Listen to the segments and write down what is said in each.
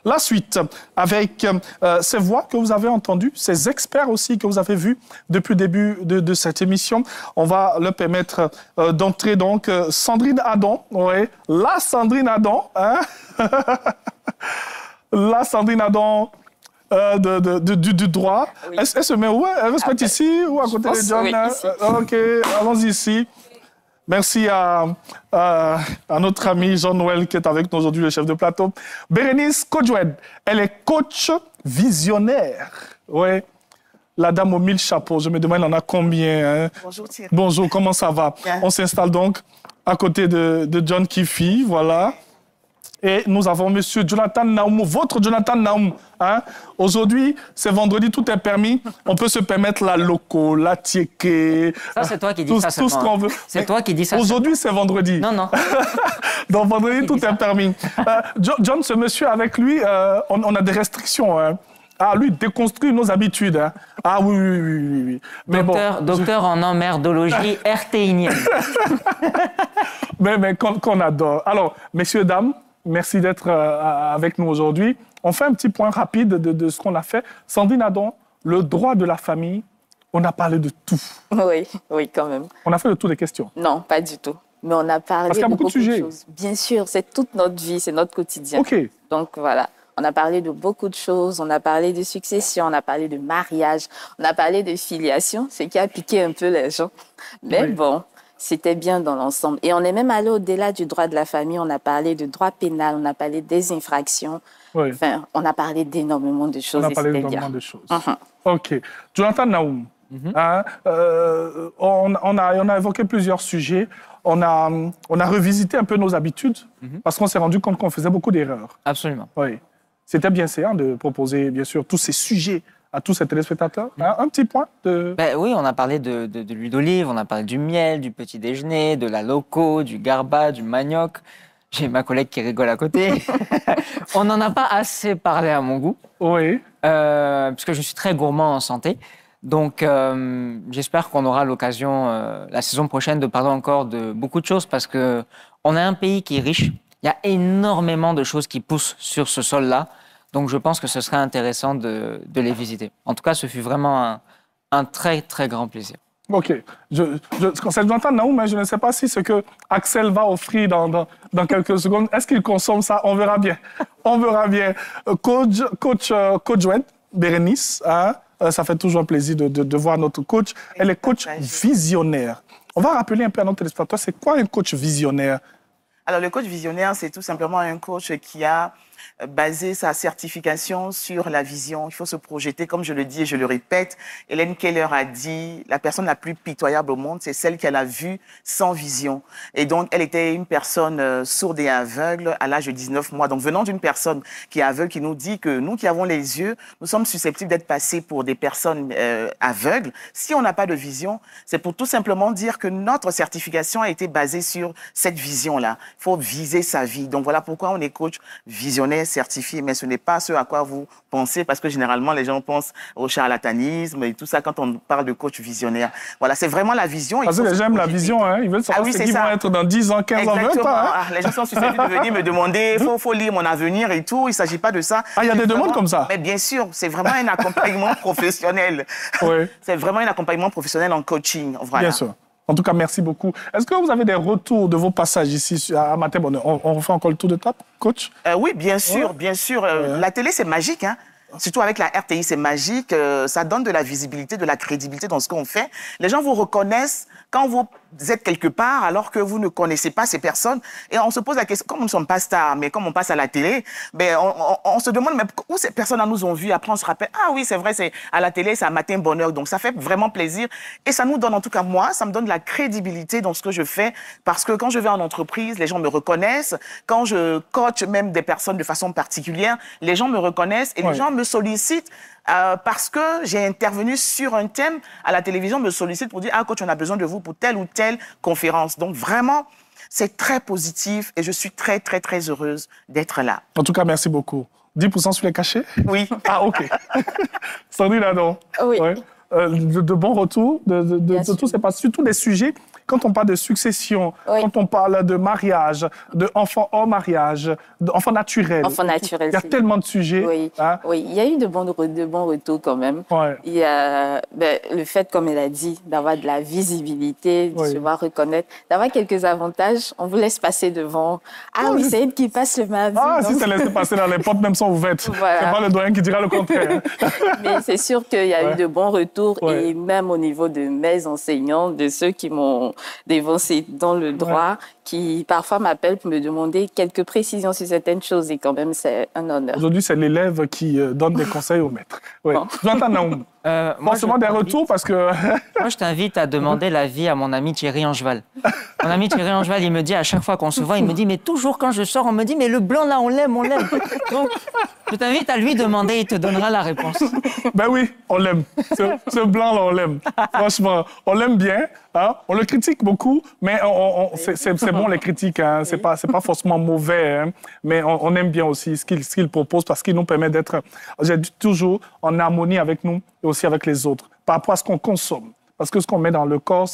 La suite, avec ces voix que vous avez entendues, ces experts aussi que vous avez vus depuis le début de cette émission, on va leur permettre d'entrer donc Sandrine Adam, ouais, la Sandrine Adam, hein? La Sandrine Adam du droit. Oui. Elle se met où? Elle reste ici ou à côté de John? Oui, OK, allons-y ici. Merci à notre ami Jean-Noël qui est avec nous aujourd'hui, le chef de plateau. Bérénice Kodjoued, elle est coach visionnaire. Oui, la dame aux 1000 chapeaux. Je me demande, elle en a combien? Hein? Bonjour Thierry. Bonjour, comment ça va? Bien. On s'installe donc à côté de John Kifi, voilà. Et nous avons monsieur Jonathan Naoum, votre Jonathan Naoum. Hein? Aujourd'hui, c'est vendredi, tout est permis. On peut se permettre la loco, la tiéké. Ça, c'est toi qui dis ça. Tout ce qu'on veut. C'est toi qui dis ça. Aujourd'hui, c'est vendredi. Non, non. Donc, vendredi, tout est permis. John, ce monsieur, avec lui, on a des restrictions. Hein? Ah, lui, déconstruit nos habitudes. Hein? Ah oui. Mais docteur en emmerdologie RTInienne. mais qu'on adore. Alors, messieurs, dames, merci d'être avec nous aujourd'hui. On fait un petit point rapide de ce qu'on a fait. Sandrine Adam, le droit de la famille, on a parlé de tout. Oui, quand même. On a fait le tour des questions. Non, pas du tout. Mais on a parlé Parce qu'il y a beaucoup de sujets. Choses. Bien sûr, c'est toute notre vie, c'est notre quotidien. OK. Donc voilà, on a parlé de beaucoup de choses. On a parlé de succession, on a parlé de mariage, on a parlé de filiation, ce qui a piqué un peu les gens. Mais bon... C'était bien dans l'ensemble. Et on est même allé au-delà du droit de la famille. On a parlé de droit pénal, on a parlé des infractions. Oui. Enfin, on a parlé d'énormément de choses. On a parlé d'énormément de choses. OK. Jonathan Naoum, hein, on a évoqué plusieurs sujets. On a revisité un peu nos habitudes parce qu'on s'est rendu compte qu'on faisait beaucoup d'erreurs. Absolument. Oui. C'était bien séant de proposer, bien sûr, tous ces sujets à tous ces téléspectateurs. Un petit point de... Oui, on a parlé de l'huile d'olive, on a parlé du miel, du petit déjeuner, de la loco, du garba, du manioc. J'ai ma collègue qui rigole à côté. On n'en a pas assez parlé à mon goût. Oui. Parce que je suis très gourmand en santé. Donc, j'espère qu'on aura l'occasion, la saison prochaine, de parler encore de beaucoup de choses parce qu'on a un pays qui est riche. Il y a énormément de choses qui poussent sur ce sol-là. Donc, je pense que ce serait intéressant de les visiter. En tout cas, ce fut vraiment un très, très grand plaisir. OK. Quand j'entends Naoum, mais je ne sais pas si ce que Axel va offrir dans quelques secondes, est-ce qu'il consomme ça? On verra bien. On verra bien. Coach Wed, Bérénice, hein? Ça fait toujours un plaisir de voir notre coach. Elle est coach visionnaire. On va rappeler un peu à notre téléspectateur, c'est quoi un coach visionnaire? Alors, le coach visionnaire, c'est tout simplement un coach qui a basé sa certification sur la vision. Il faut se projeter, comme je le dis et je le répète. Hélène Keller a dit, la personne la plus pitoyable au monde, c'est celle qu'elle a vue sans vision. Et donc, elle était une personne sourde et aveugle à l'âge de 19 mois. Donc, venant d'une personne qui est aveugle, qui nous dit que nous qui avons les yeux, nous sommes susceptibles d'être passés pour des personnes aveugles. Si on n'a pas de vision, c'est pour tout simplement dire que notre certification a été basée sur cette vision-là. Il faut viser sa vie. Donc, voilà pourquoi on est coach visionnaire certifié, mais ce n'est pas ce à quoi vous pensez, parce que généralement, les gens pensent au charlatanisme et tout ça quand on parle de coach visionnaire. Voilà, c'est vraiment la vision. Parce que les gens aiment la vision, hein? Ils veulent savoir ce qu'ils vont être dans 10 ans, 15 ans, 20 ans. Hein? Les gens sont susceptibles de venir me demander, il faut lire mon avenir et tout, il ne s'agit pas de ça. Ah, il y a des demandes comme ça? Mais bien sûr, c'est vraiment un accompagnement professionnel. Oui. C'est vraiment un accompagnement professionnel en coaching. Voilà. Bien sûr. En tout cas, merci beaucoup. Est-ce que vous avez des retours de vos passages ici à Matin Bonheur? On refait encore le tour de table, coach? Oui, bien sûr, bien sûr. La télé, c'est magique, hein? Surtout avec la RTI, c'est magique. Ça donne de la visibilité, de la crédibilité dans ce qu'on fait. Les gens vous reconnaissent quand vous êtes quelque part alors que vous ne connaissez pas ces personnes. Et on se pose la question, comme nous ne sommes pas stars, mais comme on passe à la télé, ben on se demande mais où ces personnes nous ont vus. Après, on se rappelle, ah oui, c'est vrai, c'est à la télé, c'est à Matin Bonheur. Donc, ça fait vraiment plaisir. Et ça nous donne, en tout cas moi, ça me donne de la crédibilité dans ce que je fais. Parce que quand je vais en entreprise, les gens me reconnaissent. Quand je coach même des personnes de façon particulière, les gens me reconnaissent et les gens me sollicitent. Parce que j'ai intervenu sur un thème à la télévision, me sollicite pour dire « Ah, coach, on a besoin de vous pour telle ou telle conférence. » Donc, vraiment, c'est très positif et je suis très, très, très heureuse d'être là. En tout cas, merci beaucoup. 10% sur les cachets? Oui. Ah, OK. Sandrine Adam. Oui. Ouais. de bons retours de tout. C'est pas surtout des sujets. Quand on parle de succession, quand on parle de mariage, d'enfants hors mariage, d'enfants naturels. Enfants naturels. Il y a tellement de sujets. Oui, hein? Oui, il y a eu de bons retours quand même. Ouais. Il y a le fait, comme elle a dit, d'avoir de la visibilité, de se voir reconnaître, d'avoir quelques avantages. On vous laisse passer devant. Ah oui, c'est elle qui passe le mardi. Ah, si ça laisse passer dans les portes, même sont ouvertes. Voilà. C'est pas le doyen qui dira le contraire. Mais c'est sûr qu'il y a eu de bons retours et même au niveau de mes enseignants, de ceux qui m'ont dévancé dans le droit, qui parfois m'appellent pour me demander quelques précisions sur certaines choses et quand même c'est un honneur. Aujourd'hui, c'est l'élève qui donne des conseils au maître. Oui. Bon. Jonathan Naoum, forcément des retours parce que... Moi, je t'invite à demander l'avis à mon ami Thierry Angeval. Mon ami Thierry Angeval, il me dit à chaque fois qu'on se voit, il me dit, mais toujours quand je sors, on me dit, mais le blanc là, on l'aime, on l'aime. Donc, je t'invite à lui demander, il te donnera la réponse. Ben oui, on l'aime. Ce blanc-là, on l'aime. Franchement, on l'aime bien. Hein? On le critique beaucoup, mais c'est bon les critiques. Hein? C'est pas forcément mauvais, hein? Mais on aime bien aussi ce qu'il propose parce qu'il nous permet d'être, j'ai dit toujours, en harmonie avec nous et aussi avec les autres par rapport à ce qu'on consomme. Parce que ce qu'on met dans le corps,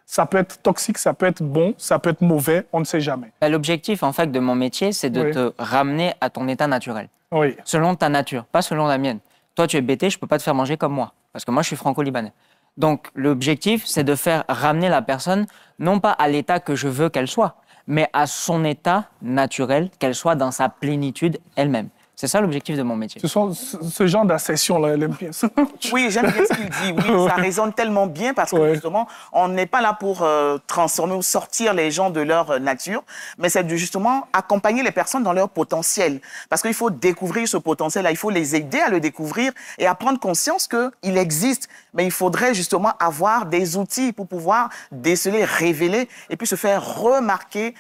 ça peut être toxique, ça peut être bon, ça peut être mauvais, on ne sait jamais. L'objectif, en fait, de mon métier, c'est de te ramener à ton état naturel. Oui. Selon ta nature, pas selon la mienne. Toi, tu es bêté, je peux pas te faire manger comme moi. Parce que moi, je suis franco-libanais. Donc, l'objectif, c'est de faire ramener la personne, non pas à l'état que je veux qu'elle soit, mais à son état naturel, qu'elle soit dans sa plénitude elle-même. C'est ça l'objectif de mon métier. Ce genre d'accession-là, elle aime bien ça. Oui, j'aime bien ce qu'il dit. Oui, ça résonne tellement bien parce que justement, on n'est pas là pour transformer ou sortir les gens de leur nature, mais c'est de justement accompagner les personnes dans leur potentiel. Parce qu'il faut découvrir ce potentiel-là, il faut les aider à le découvrir et à prendre conscience qu'il existe. Mais il faudrait justement avoir des outils pour pouvoir déceler, révéler et puis se faire remarquer,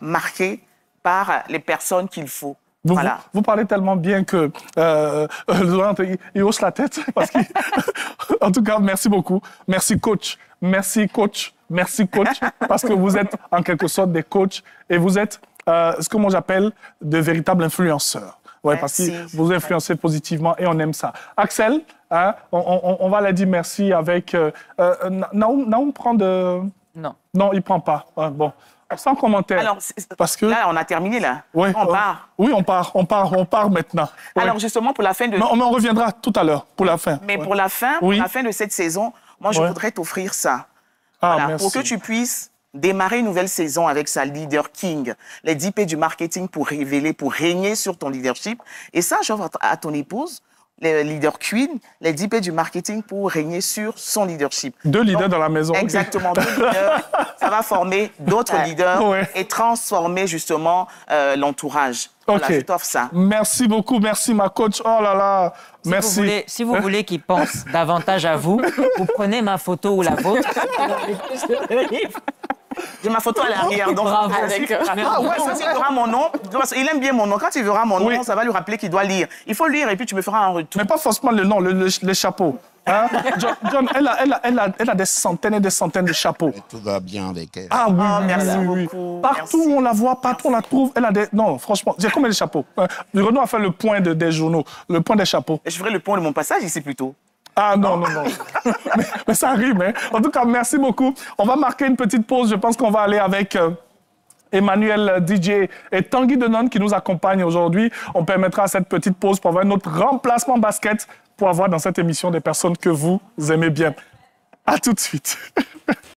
marquer par les personnes qu'il faut. Vous parlez tellement bien que il hausse la tête. En tout cas, merci beaucoup. Merci coach. Merci coach. Merci coach. Parce que vous êtes en quelque sorte des coachs et vous êtes ce que moi j'appelle de véritables influenceurs. Ouais, parce que vous influencez positivement et on aime ça. Axel, hein, on va la dire merci avec... Naoum prend de... Non. Non, il ne prend pas. Bon. Sans commentaire. Alors, parce que... là, on a terminé, là. Ouais, on part. Oui, on part maintenant. Ouais. Alors, justement, pour la fin de... Mais on reviendra tout à l'heure, pour la fin. Mais pour la fin de cette saison, moi, je voudrais t'offrir ça. Ah, voilà, merci. pour que tu puisses démarrer une nouvelle saison avec sa Leader King, les 10 P du marketing pour révéler, pour régner sur ton leadership. Et ça, j'offre à ton épouse, les Leader Queen, les 10 P du marketing pour régner sur son leadership. 2 leaders dans la maison. Exactement, 2 leaders. Ça va former d'autres leaders et transformer justement l'entourage. Voilà, je t'offre ça. Merci beaucoup, merci ma coach. Oh là là, merci. Si vous voulez qu'il pense davantage à vous, vous prenez ma photo ou la vôtre. J'ai ma photo à l'arrière. Donc, bravo. ouais, ça, il verra mon nom. Il aime bien mon nom. Quand il verra mon nom, ça va lui rappeler qu'il doit lire. Il faut lire et puis tu me feras un retour. Mais pas forcément le nom, les chapeaux. Hein? John, elle a des centaines et des centaines de chapeaux. Tout va bien avec elle. Ah oui, merci oui. beaucoup. Partout où on la voit, partout on la trouve, elle a des... Non, franchement, j'ai combien de chapeaux? Renaud a fait le point des journaux, le point des chapeaux. Je ferai le point de mon passage ici plutôt. Ah non. mais ça rime, hein. En tout cas, merci beaucoup. On va marquer une petite pause. Je pense qu'on va aller avec Emmanuel DJ et Tanguy Denon qui nous accompagnent aujourd'hui. On permettra cette petite pause pour avoir notre remplacement basket pour avoir dans cette émission des personnes que vous aimez bien. À tout de suite.